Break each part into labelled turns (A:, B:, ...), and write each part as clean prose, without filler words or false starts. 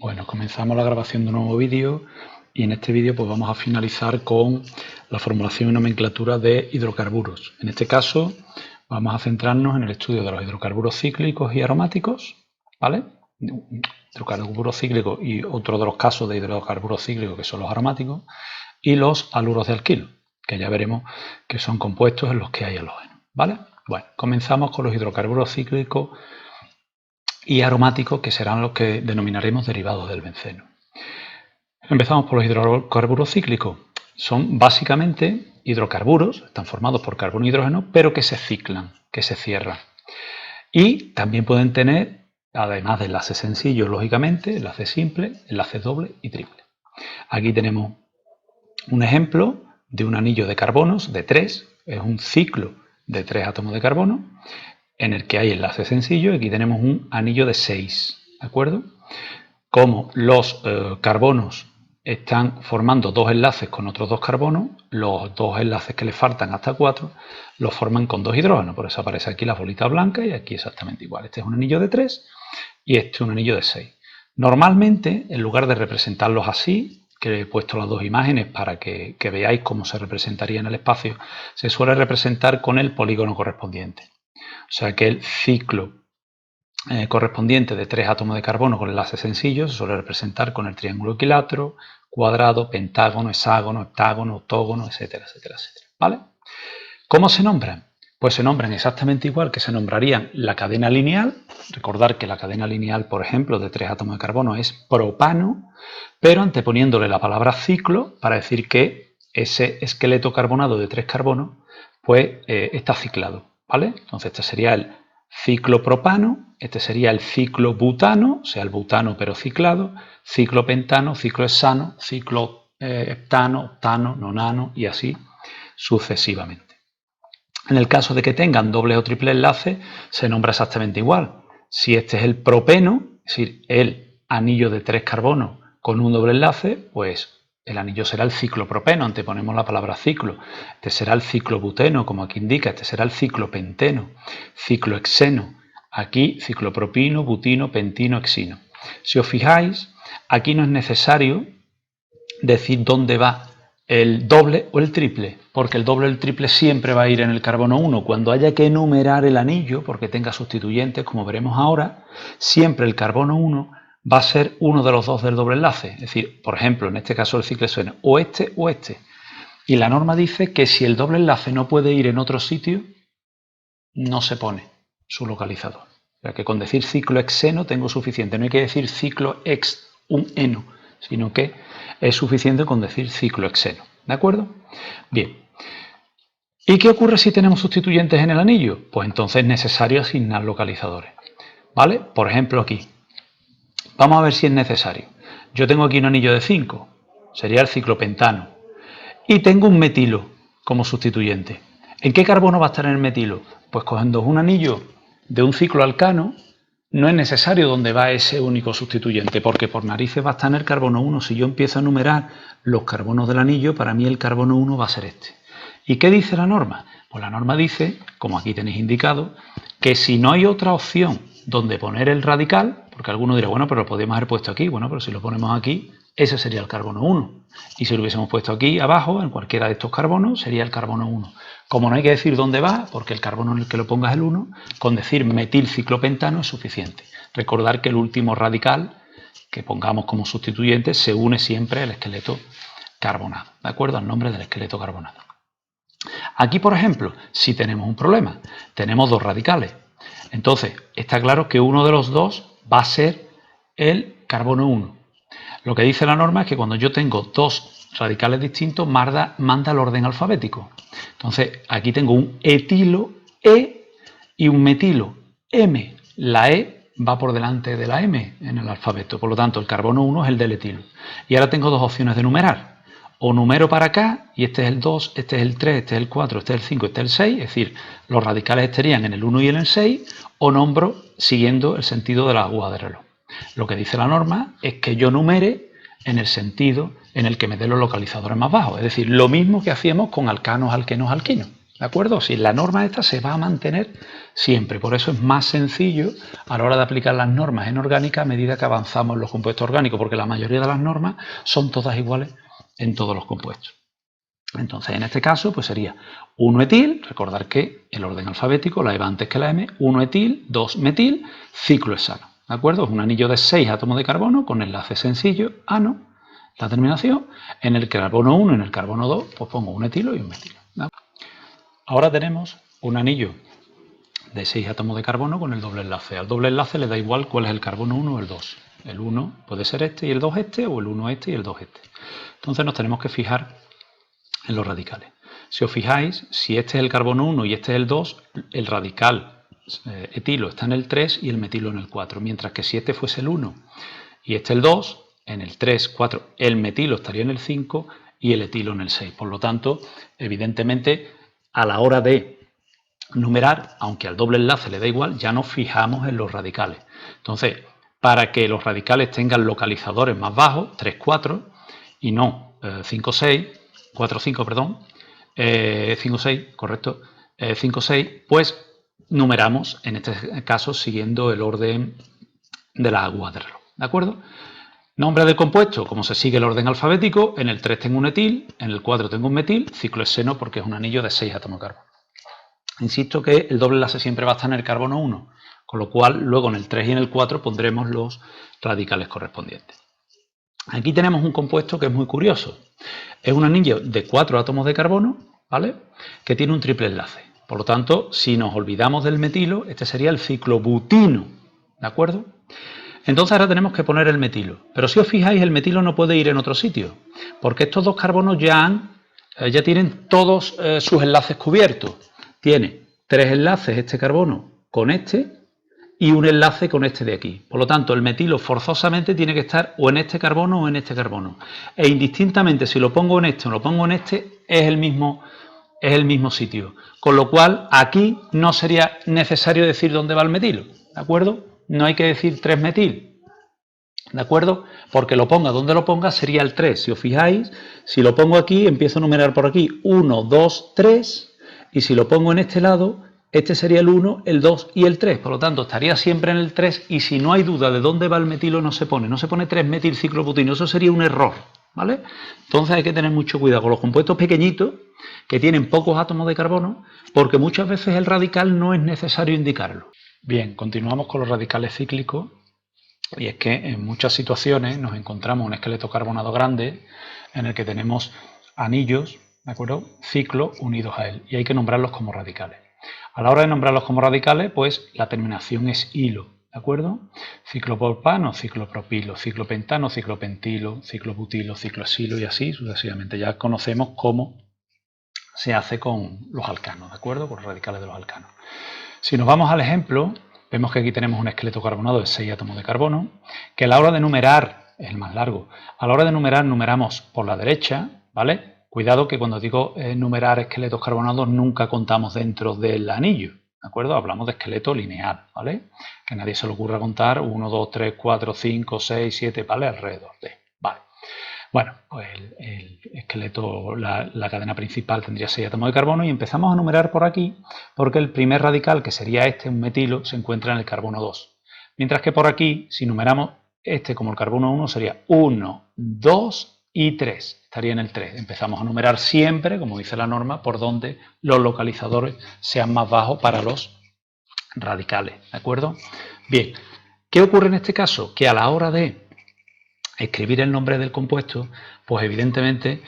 A: Bueno, comenzamos la grabación de un nuevo vídeo y en este vídeo pues vamos a finalizar con la formulación y nomenclatura de hidrocarburos. En este caso vamos a centrarnos en el estudio de los hidrocarburos cíclicos y aromáticos, ¿vale? Hidrocarburos cíclicos y otro de los casos de hidrocarburos cíclicos que son los aromáticos y los haluros de alquilo, que ya veremos que son compuestos en los que hay halógenos, ¿vale? Bueno, comenzamos con los hidrocarburos cíclicos y aromáticos, que serán los que denominaremos derivados del benceno. Empezamos por los hidrocarburos cíclicos. Son básicamente hidrocarburos, están formados por carbono y hidrógeno, pero que se ciclan, que se cierran. Y también pueden tener, además de enlaces sencillos, lógicamente, enlaces simples, enlaces dobles y triples. Aquí tenemos un ejemplo de un anillo de carbonos de 3, es un ciclo de 3 átomos de carbono, en el que hay enlace sencillo. Aquí tenemos un anillo de 6, ¿de acuerdo? Como los carbonos están formando dos enlaces con otros dos carbonos, los dos enlaces que le faltan hasta 4 los forman con dos hidrógenos, por eso aparece aquí la bolita blanca y aquí exactamente igual. Este es un anillo de 3 y este es un anillo de 6. Normalmente, en lugar de representarlos así, que he puesto las dos imágenes para que veáis cómo se representaría en el espacio, se suele representar con el polígono correspondiente. O sea que el ciclo correspondiente de 3 átomos de carbono con enlaces sencillos se suele representar con el triángulo equilátero, cuadrado, pentágono, hexágono, heptágono, octógono, etcétera, etcétera, etcétera. ¿Vale? ¿Cómo se nombran? Pues se nombran exactamente igual que se nombrarían la cadena lineal. Recordar que la cadena lineal, por ejemplo, de 3 átomos de carbono es propano, pero anteponiéndole la palabra ciclo para decir que ese esqueleto carbonado de 3 carbonos pues está ciclado, ¿vale? Entonces este sería el ciclo propano, este sería el ciclo butano, o sea, el butano pero ciclado, ciclo pentano, ciclo hexano, ciclo heptano, octano, nonano y así sucesivamente. En el caso de que tengan doble o triple enlace, se nombra exactamente igual. Si este es el propeno, es decir, el anillo de 3 carbonos con un doble enlace, pues el anillo será el ciclopropeno, anteponemos la palabra ciclo. Este será el ciclobuteno, como aquí indica, este será el ciclopenteno, ciclohexeno, aquí ciclopropino, butino, pentino, hexino. Si os fijáis, aquí no es necesario decir dónde va el doble o el triple, porque el doble o el triple siempre va a ir en el carbono 1. Cuando haya que enumerar el anillo, porque tenga sustituyentes, como veremos ahora, siempre el carbono 1 va a ser uno de los dos del doble enlace. Es decir, por ejemplo, en este caso el ciclo suena o este o este. Y la norma dice que si el doble enlace no puede ir en otro sitio, no se pone su localizador. O sea que con decir ciclo hexeno tengo suficiente. No hay que decir ciclo hex, un eno, sino que es suficiente con decir ciclo hexeno. ¿De acuerdo? Bien. ¿Y qué ocurre si tenemos sustituyentes en el anillo? Pues entonces es necesario asignar localizadores. ¿Vale? Por ejemplo, aquí. Vamos a ver si es necesario. Yo tengo aquí un anillo de 5, sería el ciclopentano. Y tengo un metilo como sustituyente. ¿En qué carbono va a estar en el metilo? Pues cogiendo un anillo de un ciclo alcano, no es necesario donde va ese único sustituyente, porque por narices va a estar en el carbono 1. Si yo empiezo a enumerar los carbonos del anillo, para mí el carbono 1 va a ser este. ¿Y qué dice la norma? Pues la norma dice, como aquí tenéis indicado, que si no hay otra opción donde poner el radical, porque alguno dirá, bueno, pero lo podríamos haber puesto aquí. Bueno, pero si lo ponemos aquí, ese sería el carbono 1. Y si lo hubiésemos puesto aquí abajo, en cualquiera de estos carbonos, sería el carbono 1. Como no hay que decir dónde va, porque el carbono en el que lo pongas es el 1, con decir metilciclopentano es suficiente. Recordar que el último radical que pongamos como sustituyente se une siempre al esqueleto carbonado, ¿de acuerdo? Al nombre del esqueleto carbonado. Aquí, por ejemplo, si tenemos un problema, tenemos dos radicales. Entonces, está claro que uno de los dos va a ser el carbono 1. Lo que dice la norma es que cuando yo tengo dos radicales distintos, manda el orden alfabético. Entonces, aquí tengo un etilo E y un metilo M. La E va por delante de la M en el alfabeto, por lo tanto, el carbono 1 es el del etilo. Y ahora tengo dos opciones de numerar. O numero para acá, y este es el 2, este es el 3, este es el 4, este es el 5, este es el 6, es decir, los radicales estarían en el 1 y en el 6, o nombro siguiendo el sentido de la aguja de reloj. Lo que dice la norma es que yo numere en el sentido en el que me dé los localizadores más bajos, es decir, lo mismo que hacíamos con alcanos, alquenos, alquinos. ¿De acuerdo? Si la norma esta se va a mantener siempre. Por eso es más sencillo a la hora de aplicar las normas en orgánica a medida que avanzamos en los compuestos orgánicos, porque la mayoría de las normas son todas iguales en todos los compuestos. Entonces, en este caso, pues sería 1-etil, recordar que el orden alfabético, la E va antes que la M, 1-etil, 2-metil, ciclo hexano. ¿De acuerdo? Es un anillo de 6 átomos de carbono con enlace sencillo, ano, la terminación. En el carbono 1 y en el carbono 2, pues pongo un etilo y un metilo. Ahora tenemos un anillo de 6 átomos de carbono con el doble enlace. Al doble enlace le da igual cuál es el carbono 1 o el 2. El 1 puede ser este y el 2 este, o el 1 este y el 2 este. Entonces nos tenemos que fijar en los radicales. Si os fijáis, si este es el carbono 1 y este es el 2, el radical etilo está en el 3 y el metilo en el 4, mientras que si este fuese el 1 y este el 2, en el 3, 4, el metilo estaría en el 5 y el etilo en el 6. Por lo tanto, evidentemente, a la hora de numerar, aunque al doble enlace le da igual, ya nos fijamos en los radicales. Entonces, para que los radicales tengan localizadores más bajos, 3, 4, y no 5, 6, 4, 5, perdón, 5, 6, correcto, 5, 6, pues numeramos, en este caso, siguiendo el orden de las agujas de reloj, ¿de acuerdo? Nombre del compuesto, como se sigue el orden alfabético, en el 3 tengo un etil, en el 4 tengo un metil, ciclo hexeno porque es un anillo de 6 átomos de carbono. Insisto que el doble enlace siempre va a estar en el carbono 1, con lo cual luego en el 3 y en el 4 pondremos los radicales correspondientes. Aquí tenemos un compuesto que es muy curioso. Es un anillo de 4 átomos de carbono, ¿vale?, que tiene un triple enlace. Por lo tanto, si nos olvidamos del metilo, este sería el ciclobutino, ¿de acuerdo? Entonces ahora tenemos que poner el metilo. Pero si os fijáis, el metilo no puede ir en otro sitio, porque estos dos carbonos ya tienen todos sus enlaces cubiertos. Tiene 3 enlaces este carbono con este y un enlace con este de aquí. Por lo tanto, el metilo forzosamente tiene que estar o en este carbono o en este carbono. E indistintamente si lo pongo en este o lo pongo en este, es el mismo sitio. Con lo cual, aquí no sería necesario decir dónde va el metilo, ¿de acuerdo? No hay que decir 3-metil, ¿de acuerdo? Porque lo ponga donde lo ponga sería el 3. Si os fijáis, si lo pongo aquí, empiezo a numerar por aquí 1, 2, 3, y si lo pongo en este lado, este sería el 1, el 2 y el 3. Por lo tanto, estaría siempre en el 3, y si no hay duda de dónde va el metilo, no se pone 3-metilciclobutino, eso sería un error, ¿vale? Entonces hay que tener mucho cuidado con los compuestos pequeñitos que tienen pocos átomos de carbono, porque muchas veces el radical no es necesario indicarlo. Bien, continuamos con los radicales cíclicos. Y es que en muchas situaciones nos encontramos un esqueleto carbonado grande en el que tenemos anillos, ¿de acuerdo?, ciclo unidos a él, y hay que nombrarlos como radicales. A la hora de nombrarlos como radicales, pues la terminación es hilo, ¿de acuerdo? Ciclopropano, ciclopropilo, ciclopentano, ciclopentilo, ciclobutilo, cicloxilo y así sucesivamente. Ya conocemos cómo se hace con los alcanos, ¿de acuerdo?, con los radicales de los alcanos. Si nos vamos al ejemplo, vemos que aquí tenemos un esqueleto carbonado de 6 átomos de carbono, que a la hora de numerar, es el más largo, a la hora de numerar numeramos por la derecha, ¿vale? Cuidado que cuando digo numerar esqueletos carbonados nunca contamos dentro del anillo, ¿de acuerdo? Hablamos de esqueleto lineal, ¿vale? Que a nadie se le ocurra contar 1, 2, 3, 4, 5, 6, 7, ¿vale? Alrededor de, ¿vale? Bueno, pues el esqueleto, la cadena principal tendría 6 átomos de carbono y empezamos a numerar por aquí porque el primer radical, que sería este, un metilo, se encuentra en el carbono 2. Mientras que por aquí, si numeramos este como el carbono 1, sería 1, 2 y 3. Estaría en el 3. Empezamos a numerar siempre, como dice la norma, por donde los localizadores sean más bajos para los radicales, ¿de acuerdo? Bien, ¿qué ocurre en este caso? Que a la hora de escribir el nombre del compuesto, pues evidentemente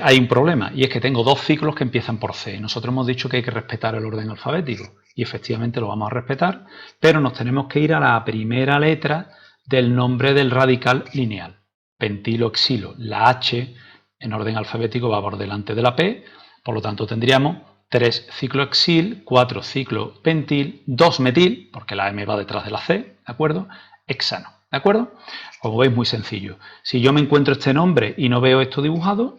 A: hay un problema, y es que tengo dos ciclos que empiezan por C. Nosotros hemos dicho que hay que respetar el orden alfabético, y efectivamente lo vamos a respetar, pero nos tenemos que ir a la primera letra del nombre del radical lineal, pentilo, xilo. La H en orden alfabético va por delante de la P, por lo tanto tendríamos 3 ciclohexil, 4 ciclopentil, 2 metil, porque la M va detrás de la C, ¿de acuerdo? Hexano, ¿de acuerdo? Como veis, muy sencillo. Si yo me encuentro este nombre y no veo esto dibujado,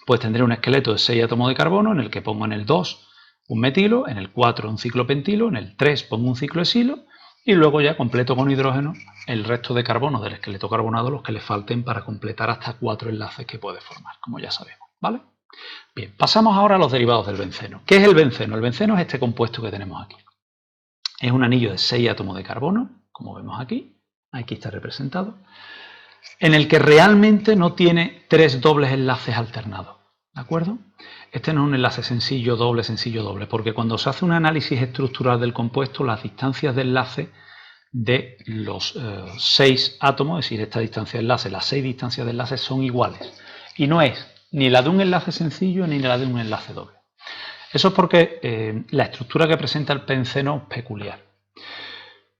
A: pues tendré un esqueleto de 6 átomos de carbono en el que pongo en el 2 un metilo, en el 4 un ciclopentilo, en el 3 pongo un ciclohexilo y luego ya completo con hidrógeno el resto de carbono del esqueleto carbonado, los que le falten para completar hasta 4 enlaces que puede formar, como ya sabemos, ¿vale? Bien, pasamos ahora a los derivados del benceno. ¿Qué es el benceno? El benceno es este compuesto que tenemos aquí. Es un anillo de 6 átomos de carbono, como vemos aquí. Aquí está representado. En el que realmente no tiene 3 dobles enlaces alternados. ¿De acuerdo? Este no es un enlace sencillo, doble, porque cuando se hace un análisis estructural del compuesto, las distancias de enlace de los 6 átomos, es decir, esta distancia de enlace, las 6 distancias de enlace son iguales. Y no es ni la de un enlace sencillo ni la de un enlace doble. Eso es porque la estructura que presenta el benceno es peculiar.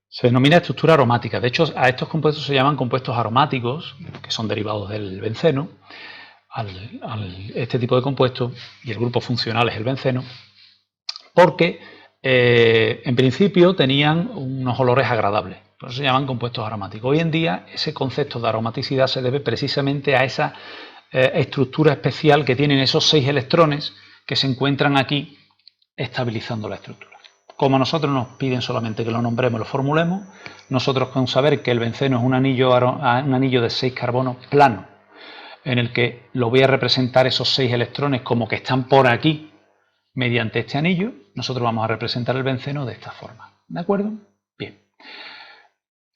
A: Se denomina estructura aromática. De hecho, a estos compuestos se llaman compuestos aromáticos, que son derivados del benceno, este tipo de compuestos, y el grupo funcional es el benceno, porque en principio tenían unos olores agradables. Por eso se llaman compuestos aromáticos. Hoy en día ese concepto de aromaticidad se debe precisamente a esa estructura especial que tienen esos 6 electrones que se encuentran aquí estabilizando la estructura. Como a nosotros nos piden solamente que lo nombremos y lo formulemos, nosotros con saber que el benceno es un anillo de 6 carbonos plano, en el que lo voy a representar esos 6 electrones como que están por aquí mediante este anillo, nosotros vamos a representar el benceno de esta forma. ¿De acuerdo? Bien.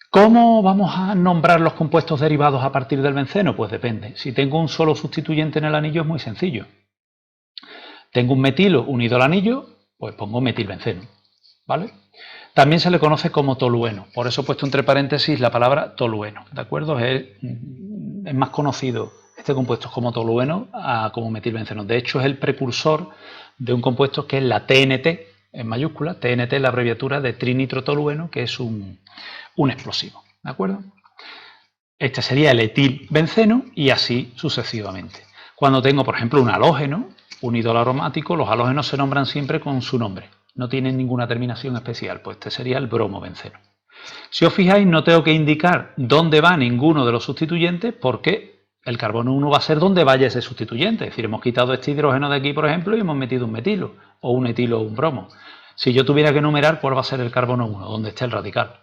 A: ¿Cómo vamos a nombrar los compuestos derivados a partir del benceno? Pues depende. Si tengo un solo sustituyente en el anillo es muy sencillo. Tengo un metilo unido al anillo, pues pongo metilbenceno. ¿Vale? También se le conoce como tolueno, por eso he puesto entre paréntesis la palabra tolueno, ¿de acuerdo? Es más conocido este compuesto como tolueno como metilbenceno. De hecho, es el precursor de un compuesto que es la TNT, en mayúscula. TNT es la abreviatura de trinitrotolueno, que es un explosivo, ¿de acuerdo? Este sería el etilbenceno y así sucesivamente. Cuando tengo, por ejemplo, un halógeno unido al aromático, los halógenos se nombran siempre con su nombre. No tienen ninguna terminación especial, pues este sería el bromobenceno. Si os fijáis, no tengo que indicar dónde va ninguno de los sustituyentes porque el carbono 1 va a ser donde vaya ese sustituyente. Es decir, hemos quitado este hidrógeno de aquí, por ejemplo, y hemos metido un metilo, o un etilo o un bromo. Si yo tuviera que enumerar, ¿cuál va a ser el carbono 1? Donde esté el radical.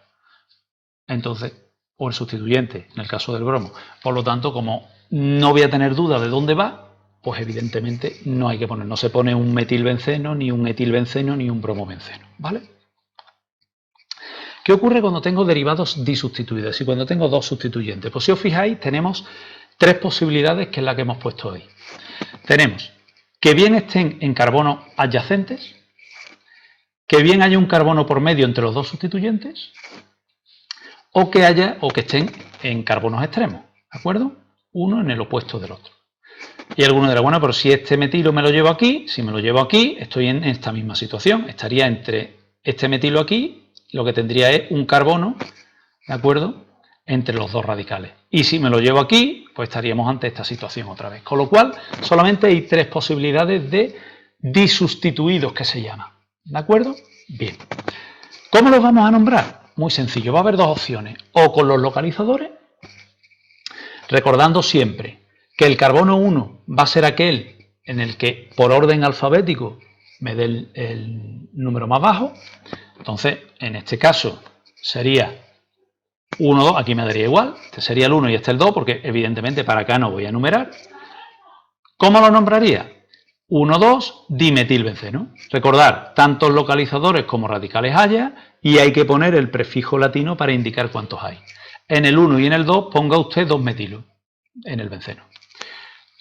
A: Entonces, o el sustituyente, en el caso del bromo. Por lo tanto, como no voy a tener duda de dónde va, pues evidentemente no hay que poner, no se pone un metilbenceno, ni un etilbenceno, ni un bromobenceno, ¿vale? ¿Qué ocurre cuando tengo derivados disustituidos y cuando tengo dos sustituyentes? Pues si os fijáis, tenemos 3 posibilidades, que es la que hemos puesto hoy. Tenemos que bien estén en carbonos adyacentes, que bien haya un carbono por medio entre los dos sustituyentes, o que estén en carbonos extremos, ¿de acuerdo? Uno en el opuesto del otro. Y alguno dirá, bueno, pero si este metilo me lo llevo aquí, si me lo llevo aquí, estoy en esta misma situación. Estaría entre este metilo aquí, lo que tendría es un carbono, ¿de acuerdo?, entre los dos radicales. Y si me lo llevo aquí, pues estaríamos ante esta situación otra vez. Con lo cual, solamente hay 3 posibilidades de disustituidos, que se llama. ¿De acuerdo? Bien. ¿Cómo los vamos a nombrar? Muy sencillo. Va a haber 2 opciones. O con los localizadores, recordando siempre que el carbono 1 va a ser aquel en el que por orden alfabético me dé el número más bajo. Entonces, en este caso sería 1, 2, aquí me daría igual. Este sería el 1 y este el 2, porque evidentemente para acá no voy a enumerar. ¿Cómo lo nombraría? 1, 2, dimetilbenceno. Recordar, tantos localizadores como radicales haya, y hay que poner el prefijo latino para indicar cuántos hay. En el 1 y en el 2 ponga usted 2 metilos en el benceno.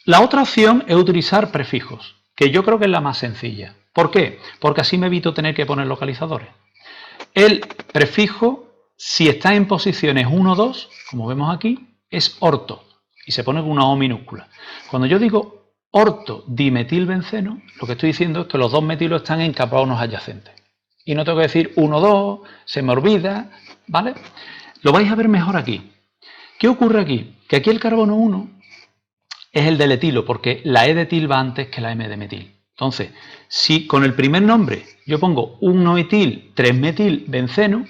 A: La otra opción es utilizar prefijos, que yo creo que es la más sencilla. ¿Por qué? Porque así me evito tener que poner localizadores. El prefijo, si está en posiciones 1, 2, como vemos aquí, es orto, y se pone con una O minúscula. Cuando yo digo orto dimetilbenceno, lo que estoy diciendo es que los 2 metilos están en carbonos adyacentes. Y no tengo que decir 1, 2, se me olvida, ¿vale? Lo vais a ver mejor aquí. ¿Qué ocurre aquí? Que aquí el carbono 1 es el del etilo, porque la E de etil va antes que la M de metil. Entonces, si con el primer nombre yo pongo 1-etil, 3-metilbenceno,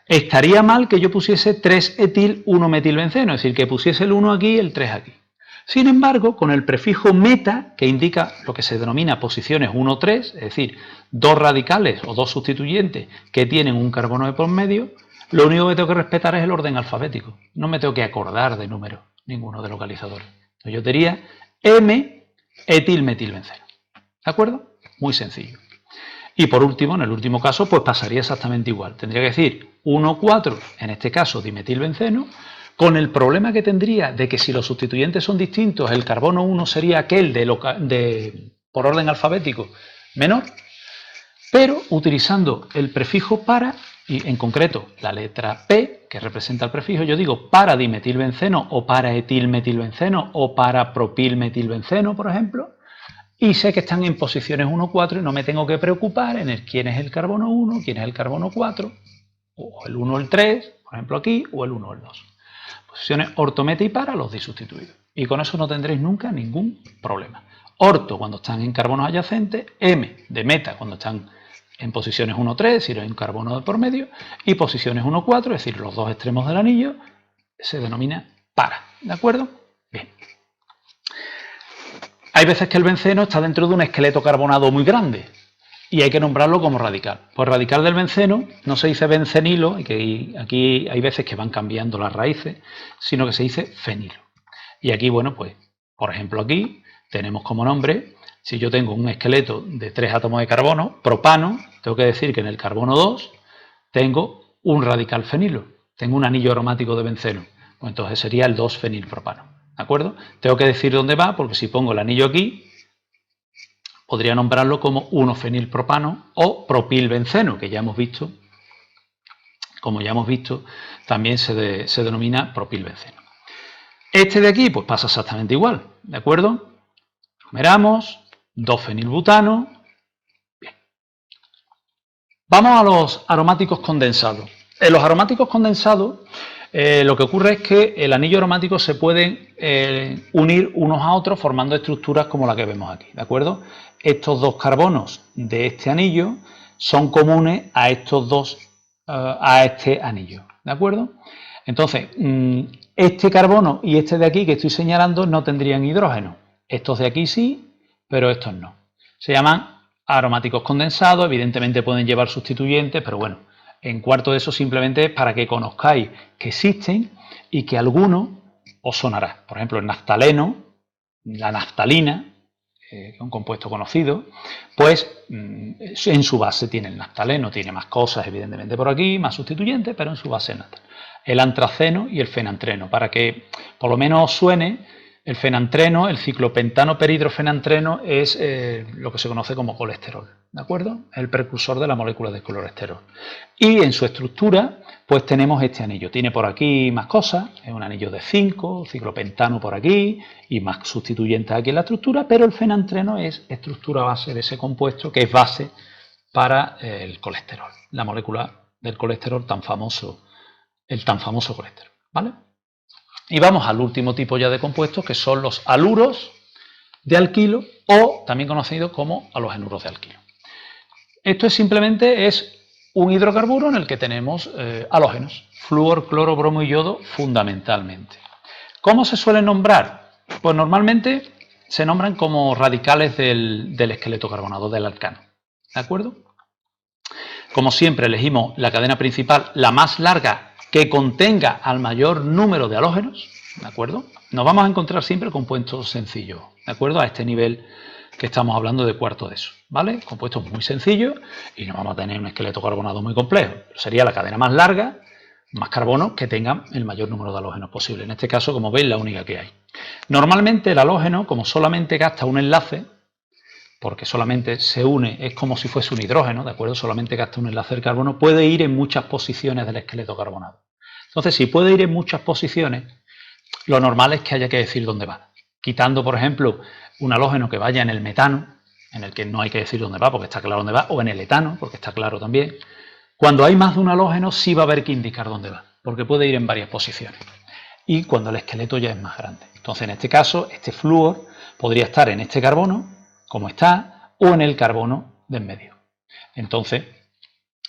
A: estaría mal que yo pusiese 3-etil, 1-metilbenceno, es decir, que pusiese el 1 aquí y el 3 aquí. Sin embargo, con el prefijo meta, que indica lo que se denomina posiciones 1-3, es decir, 2 radicales o 2 sustituyentes que tienen un carbono de por medio, lo único que tengo que respetar es el orden alfabético. No me tengo que acordar de números, ninguno de localizadores. Yo diría M etilmetilbenceno. ¿De acuerdo? Muy sencillo. Y por último, en el último caso, pues pasaría exactamente igual. Tendría que decir 1,4, en este caso dimetilbenceno, con el problema que tendría de que si los sustituyentes son distintos, el carbono 1 sería aquel por orden alfabético menor, pero utilizando el prefijo para, y en concreto la letra P, que representa el prefijo, yo digo para dimetilbenceno o para etilmetilbenceno o para propilmetilbenceno, por ejemplo, y sé que están en posiciones 1, 4 y no me tengo que preocupar en el quién es el carbono 1, quién es el carbono 4, o el 1 o el 3, por ejemplo aquí, o el 1 o el 2. Posiciones orto, meta y para los disustituidos. Y con eso no tendréis nunca ningún problema. Orto cuando están en carbonos adyacentes, M de meta cuando están en posiciones 1, 3, es decir, hay un carbono de por medio, y posiciones 1, 4, es decir, los dos extremos del anillo, se denomina para. ¿De acuerdo? Bien. Hay veces que el benceno está dentro de un esqueleto carbonado muy grande y hay que nombrarlo como radical. Pues radical del benceno no se dice bencenilo, que aquí hay veces que van cambiando las raíces, sino que se dice fenilo. Y aquí, bueno, pues, por ejemplo, aquí tenemos como nombre, si yo tengo un esqueleto de 3 átomos de carbono, propano, tengo que decir que en el carbono 2 tengo un radical fenilo, tengo un anillo aromático de benceno, pues entonces sería el 2-fenilpropano. ¿De acuerdo? Tengo que decir dónde va, porque si pongo el anillo aquí, podría nombrarlo como 1-fenilpropano o propilbenceno, que ya hemos visto, como ya hemos visto, también se denomina propilbenceno. Este de aquí, pues pasa exactamente igual, ¿de acuerdo? Numeramos, 2-fenilbutano. Bien. Vamos a los aromáticos condensados. En los aromáticos condensados, lo que ocurre es que el anillo aromático se pueden unir unos a otros formando estructuras como la que vemos aquí, ¿de acuerdo? Estos dos carbonos de este anillo son comunes a estos dos, a este anillo, ¿de acuerdo? Entonces, este carbono y este de aquí que estoy señalando no tendrían hidrógeno. Estos de aquí sí, pero estos no. Se llaman aromáticos condensados, evidentemente pueden llevar sustituyentes, pero bueno, en cuarto de eso simplemente es para que conozcáis que existen y que alguno os sonará. Por ejemplo, el naftaleno, la naftalina, que es un compuesto conocido, pues en su base tiene el naftaleno, tiene más cosas evidentemente por aquí, más sustituyentes, pero en su base es naftaleno. El antraceno y el fenantreno, para que por lo menos os suene. El fenantreno, el ciclopentano perhidrofenantreno, es lo que se conoce como colesterol, ¿de acuerdo? Es el precursor de la molécula de colesterol. Y en su estructura, pues tenemos este anillo. Tiene por aquí más cosas, es un anillo de 5, ciclopentano por aquí y más sustituyentes aquí en la estructura, pero el fenantreno es estructura base de ese compuesto que es base para el colesterol, la molécula del colesterol tan famoso, el tan famoso colesterol, ¿vale? Y vamos al último tipo ya de compuestos, que son los haluros de alquilo o también conocidos como halogenuros de alquilo. Esto simplemente es un hidrocarburo en el que tenemos halógenos, flúor, cloro, bromo y yodo fundamentalmente. ¿Cómo se suelen nombrar? Pues normalmente se nombran como radicales del esqueleto carbonado, del alcano. ¿De acuerdo? Como siempre elegimos la cadena principal, la más larga, que contenga al mayor número de halógenos, ¿de acuerdo? Nos vamos a encontrar siempre compuestos sencillos, ¿de acuerdo? A este nivel que estamos hablando de cuarto de eso, ¿vale? Compuestos muy sencillos y no vamos a tener un esqueleto carbonado muy complejo. Sería la cadena más larga, más carbono, que tenga el mayor número de halógenos posible. En este caso, como veis, la única que hay. Normalmente el halógeno, como solamente gasta un enlace, porque solamente se une, es como si fuese un hidrógeno, ¿de acuerdo? Solamente gasta un enlace del carbono, puede ir en muchas posiciones del esqueleto carbonado. Entonces, si puede ir en muchas posiciones, lo normal es que haya que decir dónde va. Quitando, por ejemplo, un halógeno que vaya en el metano, en el que no hay que decir dónde va, porque está claro dónde va, o en el etano, porque está claro también. Cuando hay más de un halógeno, sí va a haber que indicar dónde va, porque puede ir en varias posiciones. Y cuando el esqueleto ya es más grande. Entonces, en este caso, este flúor podría estar en este carbono, como está, o en el carbono de en medio. Entonces,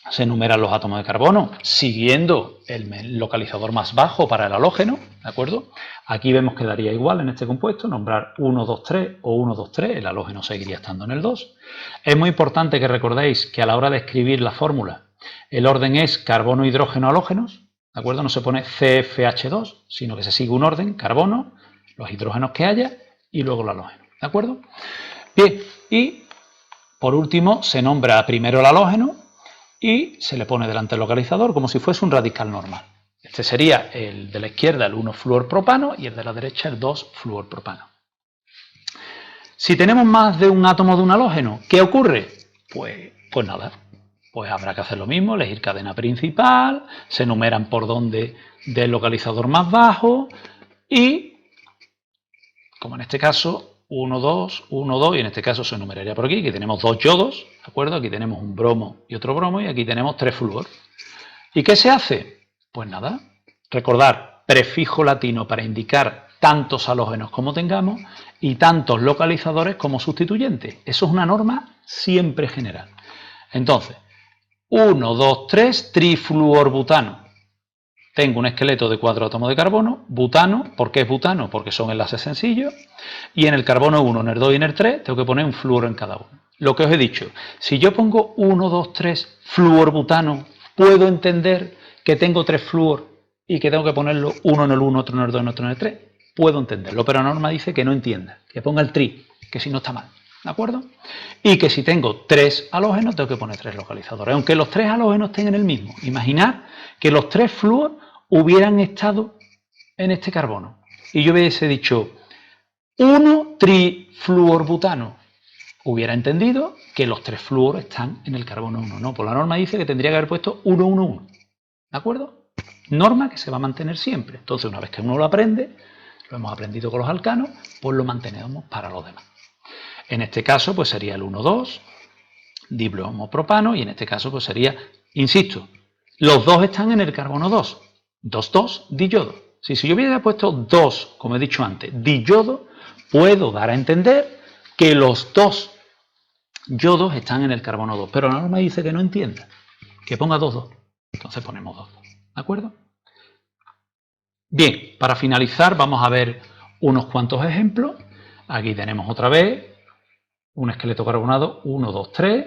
A: se enumeran los átomos de carbono siguiendo el localizador más bajo para el halógeno, ¿de acuerdo? Aquí vemos que daría igual en este compuesto, nombrar 1, 2, 3 o 1, 2, 3, el halógeno seguiría estando en el 2. Es muy importante que recordéis que a la hora de escribir la fórmula, el orden es carbono, hidrógeno, halógenos, ¿de acuerdo? No se pone CFH2, sino que se sigue un orden, carbono, los hidrógenos que haya y luego el halógeno. ¿De acuerdo? Bien, y por último se nombra primero el halógeno y se le pone delante el localizador como si fuese un radical normal. Este sería el de la izquierda, el 1-fluorpropano, y el de la derecha, el 2-fluorpropano. Si tenemos más de un átomo de un halógeno, ¿qué ocurre? Pues nada, pues habrá que hacer lo mismo, elegir cadena principal, se enumeran por donde del localizador más bajo y, como en este caso, 1, 2, 1, 2, y en este caso se enumeraría por aquí, que tenemos 2 yodos, ¿de acuerdo? Aquí tenemos un bromo y otro bromo, y aquí tenemos 3 flúor. ¿Y qué se hace? Pues nada, recordar prefijo latino para indicar tantos halógenos como tengamos y tantos localizadores como sustituyentes. Eso es una norma siempre general. Entonces, 1, 2, 3, trifluorbutano. Tengo un esqueleto de 4 átomos de carbono, butano. ¿Por qué es butano? Porque son enlaces sencillos. Y en el carbono 1, en el 2 y en el 3 tengo que poner un fluoro en cada uno. Lo que os he dicho, si yo pongo 1, 2, 3 fluorbutano, puedo entender que tengo 3 flúor y que tengo que ponerlo uno en el 1, otro en el 2 y otro en el 3. Puedo entenderlo, pero la norma dice que no entienda, que ponga el tri, que si no está mal. ¿De acuerdo? Y que si tengo 3 halógenos, tengo que poner 3 localizadores. Aunque los 3 halógenos estén en el mismo. Imaginad que los 3 flúor hubieran estado en este carbono. Y yo hubiese dicho 1 trifluorbutano. Hubiera entendido que los 3 flúor están en el carbono 1. No, por la norma dice que tendría que haber puesto 1, 1, 1. ¿De acuerdo? Norma que se va a mantener siempre. Entonces, una vez que uno lo aprende, lo hemos aprendido con los alcanos, pues lo mantenemos para los demás. En este caso, pues sería el 1, 2, dibromopropano, y en este caso, pues sería, insisto, los dos están en el carbono 2. 2, 2, diyodo. Si yo hubiera puesto 2, como he dicho antes, diyodo, puedo dar a entender que los 2 yodos están en el carbono 2. Pero la norma dice que no entienda, que ponga 2, 2. Entonces ponemos 2, 2. ¿De acuerdo? Bien, para finalizar vamos a ver unos cuantos ejemplos. Aquí tenemos otra vez un esqueleto carbonado, 1, 2, 3.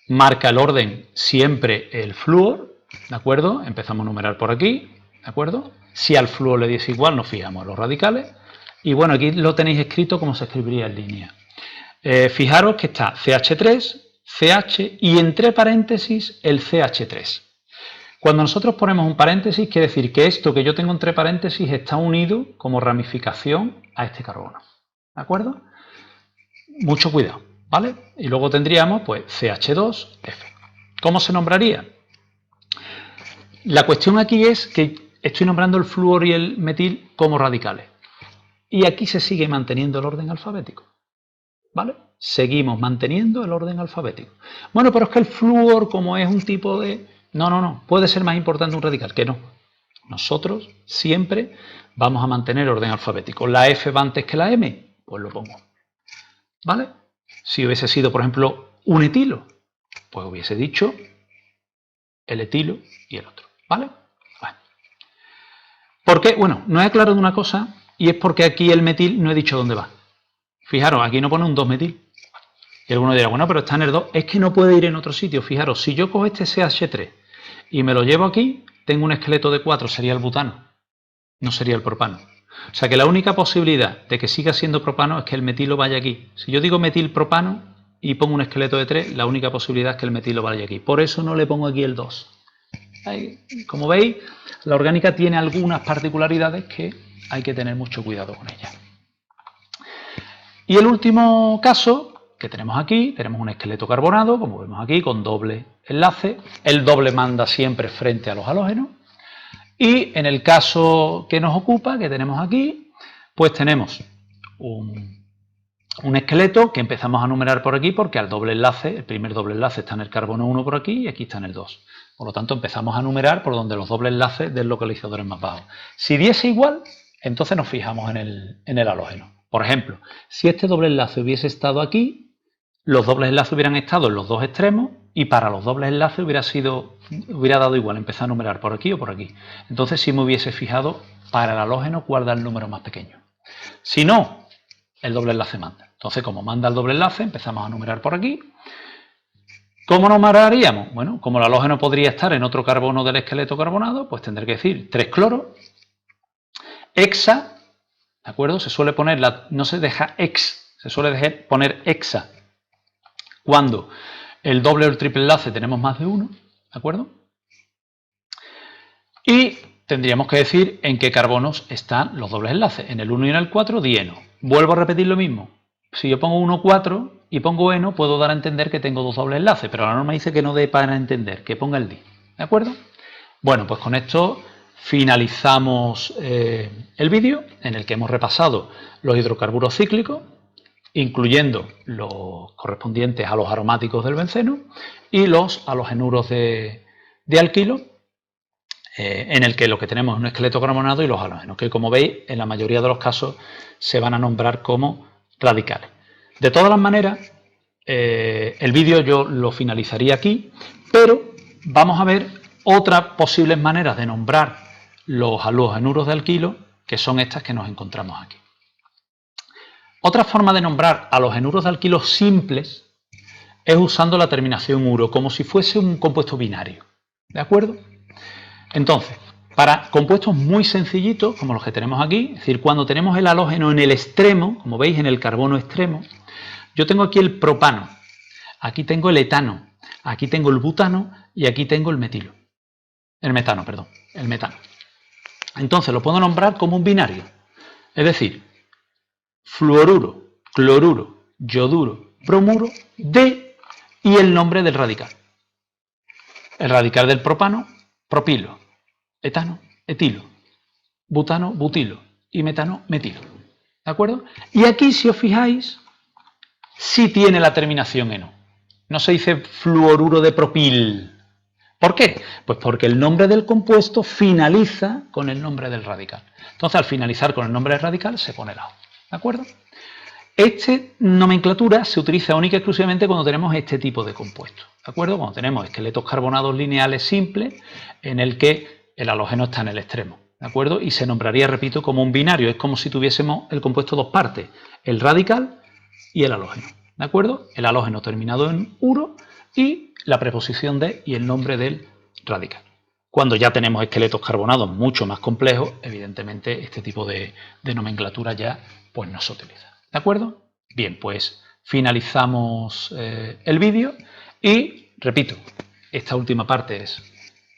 A: Marca el orden siempre el flúor, ¿de acuerdo? Empezamos a numerar por aquí, ¿de acuerdo? Si al flúor le diese igual, nos fijamos en los radicales. Y bueno, aquí lo tenéis escrito como se escribiría en línea. Fijaros que está CH3, CH y entre paréntesis el CH3. Cuando nosotros ponemos un paréntesis, quiere decir que esto que yo tengo entre paréntesis está unido como ramificación a este carbono. ¿De acuerdo? Mucho cuidado, ¿vale? Y luego tendríamos, pues, CH2F. ¿Cómo se nombraría? La cuestión aquí es que estoy nombrando el flúor y el metil como radicales. Y aquí se sigue manteniendo el orden alfabético, ¿vale? Seguimos manteniendo el orden alfabético. Bueno, pero es que el flúor, como es un tipo de... No. Puede ser más importante un radical, que no. Nosotros siempre vamos a mantener el orden alfabético. ¿La F va antes que la M? Pues lo pongo. ¿Vale? Si hubiese sido, por ejemplo, un etilo, pues hubiese dicho el etilo y el otro. ¿Vale? Bueno. ¿Por qué? Bueno, no he aclarado una cosa y es porque aquí el metil no he dicho dónde va. Fijaros, aquí no pone un 2-metil. Y alguno dirá, bueno, pero está en el 2, es que no puede ir en otro sitio. Fijaros, si yo cojo este CH3 y me lo llevo aquí, tengo un esqueleto de 4, sería el butano, no sería el propano. O sea que la única posibilidad de que siga siendo propano es que el metilo vaya aquí. Si yo digo metilpropano y pongo un esqueleto de 3, la única posibilidad es que el metilo vaya aquí. Por eso no le pongo aquí el 2. Como veis, la orgánica tiene algunas particularidades que hay que tener mucho cuidado con ellas. Y el último caso que tenemos aquí, tenemos un esqueleto carbonado, como vemos aquí, con doble enlace. El doble manda siempre frente a los halógenos. Y en el caso que nos ocupa, que tenemos aquí, pues tenemos un esqueleto que empezamos a numerar por aquí porque al doble enlace, el primer doble enlace está en el carbono 1 por aquí y aquí está en el 2. Por lo tanto, empezamos a numerar por donde los dobles enlaces del localizador es más bajo. Si diese igual, entonces nos fijamos en el halógeno. Por ejemplo, si este doble enlace hubiese estado aquí, los dobles enlaces hubieran estado en los dos extremos y para los dobles enlaces hubiera dado igual empezar a numerar por aquí o por aquí. Entonces sí me hubiese fijado para el halógeno cuál da el número más pequeño. Si no, el doble enlace manda. Entonces, como manda el doble enlace, empezamos a numerar por aquí. ¿Cómo numeraríamos? Bueno, como el halógeno podría estar en otro carbono del esqueleto carbonado, pues tendré que decir 3 cloro, hexa, ¿de acuerdo? Se suele poner, no se deja ex, se suele poner hexa cuando el doble o el triple enlace tenemos más de uno, ¿de acuerdo? Y tendríamos que decir en qué carbonos están los dobles enlaces. En el 1 y en el 4, dieno. Vuelvo a repetir lo mismo. Si yo pongo 1, 4 y pongo eno, puedo dar a entender que tengo dos dobles enlaces, pero la norma dice que no dé para entender, que ponga el di. ¿De acuerdo? Bueno, pues con esto finalizamos el vídeo en el que hemos repasado los hidrocarburos cíclicos, incluyendo los correspondientes a los aromáticos del benceno y los halogenuros de alquilo, en el que lo que tenemos es un esqueleto carbonado y los halógenos, que como veis en la mayoría de los casos se van a nombrar como radicales. De todas las maneras, el vídeo yo lo finalizaría aquí, pero vamos a ver otras posibles maneras de nombrar los halogenuros de alquilo, que son estas que nos encontramos aquí. Otra forma de nombrar halogenuros de alquilo simples es usando la terminación uro, como si fuese un compuesto binario. ¿De acuerdo? Entonces, para compuestos muy sencillitos, como los que tenemos aquí, es decir, cuando tenemos el halógeno en el extremo, como veis en el carbono extremo, yo tengo aquí el propano, aquí tengo el etano, aquí tengo el butano y aquí tengo el metano. Entonces lo puedo nombrar como un binario, es decir, fluoruro, cloruro, yoduro, bromuro de y el nombre del radical. El radical del propano, propilo, etano, etilo, butano, butilo y metano, metilo. ¿De acuerdo? Y aquí, si os fijáis, sí tiene la terminación eno. No se dice fluoruro de propil. ¿Por qué? Pues porque el nombre del compuesto finaliza con el nombre del radical. Entonces, al finalizar con el nombre del radical, se pone la O. ¿De acuerdo? Esta nomenclatura se utiliza única y exclusivamente cuando tenemos este tipo de compuestos. ¿De acuerdo? Cuando tenemos esqueletos carbonados lineales simples en el que el halógeno está en el extremo. ¿De acuerdo? Y se nombraría, repito, como un binario. Es como si tuviésemos el compuesto dos partes, el radical y el halógeno. ¿De acuerdo? El halógeno terminado en uro y la preposición de y el nombre del radical. Cuando ya tenemos esqueletos carbonados mucho más complejos, evidentemente este tipo de nomenclatura ya pues no se utiliza. ¿De acuerdo? Bien, pues finalizamos el vídeo y, repito, esta última parte es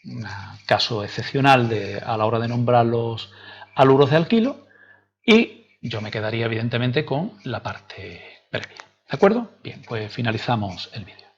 A: un caso excepcional a la hora de nombrar los haluros de alquilo y yo me quedaría evidentemente con la parte previa. ¿De acuerdo? Bien, pues finalizamos el vídeo.